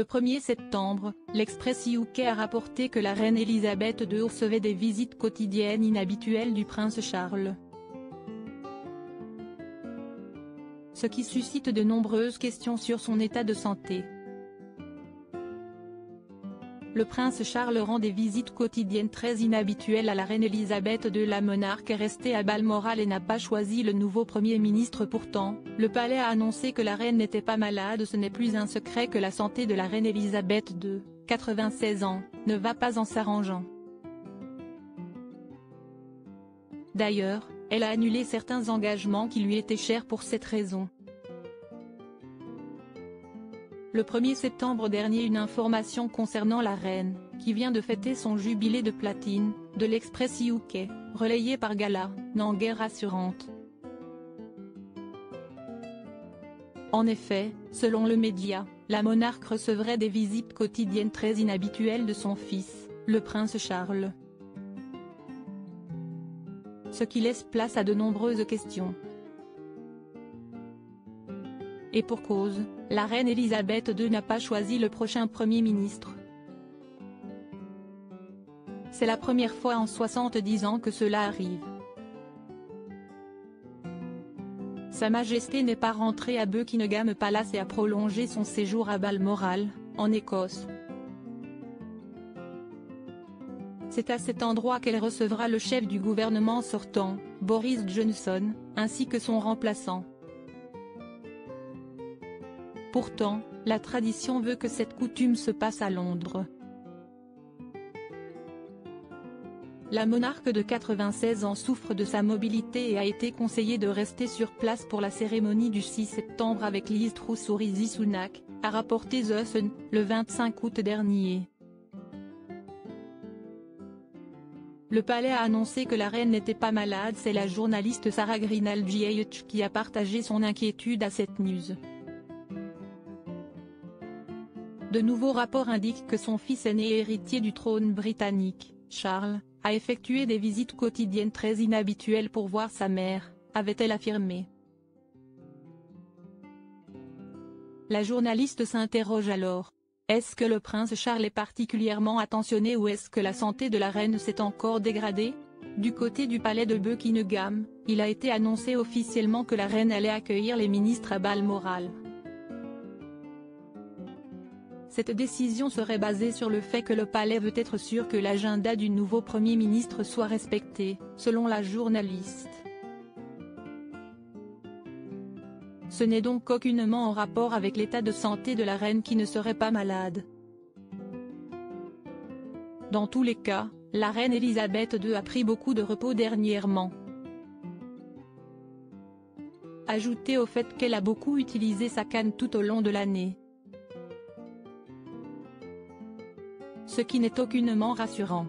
Le 1er septembre, l'Express UK a rapporté que la reine Elisabeth II recevait des visites quotidiennes inhabituelles du prince Charles. Ce qui suscite de nombreuses questions sur son état de santé. Le prince Charles rend des visites quotidiennes très inhabituelles à la reine Elisabeth II. La monarque est restée à Balmoral et n'a pas choisi le nouveau Premier ministre. Pourtant, le palais a annoncé que la reine n'était pas malade. Ce n'est plus un secret que la santé de la reine Elisabeth II, 96 ans, ne va pas en s'arrangeant. D'ailleurs, elle a annulé certains engagements qui lui étaient chers pour cette raison. Le 1er septembre dernier, une information concernant la reine, qui vient de fêter son jubilé de platine, de l'Express UK, relayée par Gala, n'est guère rassurante. En effet, selon le média, la monarque recevrait des visites quotidiennes très inhabituelles de son fils, le prince Charles. Ce qui laisse place à de nombreuses questions. Et pour cause, la reine Elisabeth II n'a pas choisi le prochain Premier ministre. C'est la première fois en 70 ans que cela arrive. Sa Majesté n'est pas rentrée à Buckingham Palace et a prolongé son séjour à Balmoral, en Écosse. C'est à cet endroit qu'elle recevra le chef du gouvernement sortant, Boris Johnson, ainsi que son remplaçant. Pourtant, la tradition veut que cette coutume se passe à Londres. La monarque de 96 ans souffre de sa mobilité et a été conseillée de rester sur place pour la cérémonie du 6 septembre avec Liz Truss ou Rishi Sunak, a rapporté The Sun, le 25 août dernier. Le palais a annoncé que la reine n'était pas malade. C'est la journaliste Sarah Grinald-Gh qui a partagé son inquiétude à cette news. De nouveaux rapports indiquent que son fils aîné et héritier du trône britannique, Charles, a effectué des visites quotidiennes très inhabituelles pour voir sa mère, avait-elle affirmé. La journaliste s'interroge alors. Est-ce que le prince Charles est particulièrement attentionné ou est-ce que la santé de la reine s'est encore dégradée? Du côté du palais de Buckingham, il a été annoncé officiellement que la reine allait accueillir les ministres à Balmoral. Cette décision serait basée sur le fait que le palais veut être sûr que l'agenda du nouveau Premier ministre soit respecté, selon la journaliste. Ce n'est donc aucunement en rapport avec l'état de santé de la reine qui ne serait pas malade. Dans tous les cas, la reine Elisabeth II a pris beaucoup de repos dernièrement. Ajoutez au fait qu'elle a beaucoup utilisé sa canne tout au long de l'année. Ce qui n'est aucunement rassurant.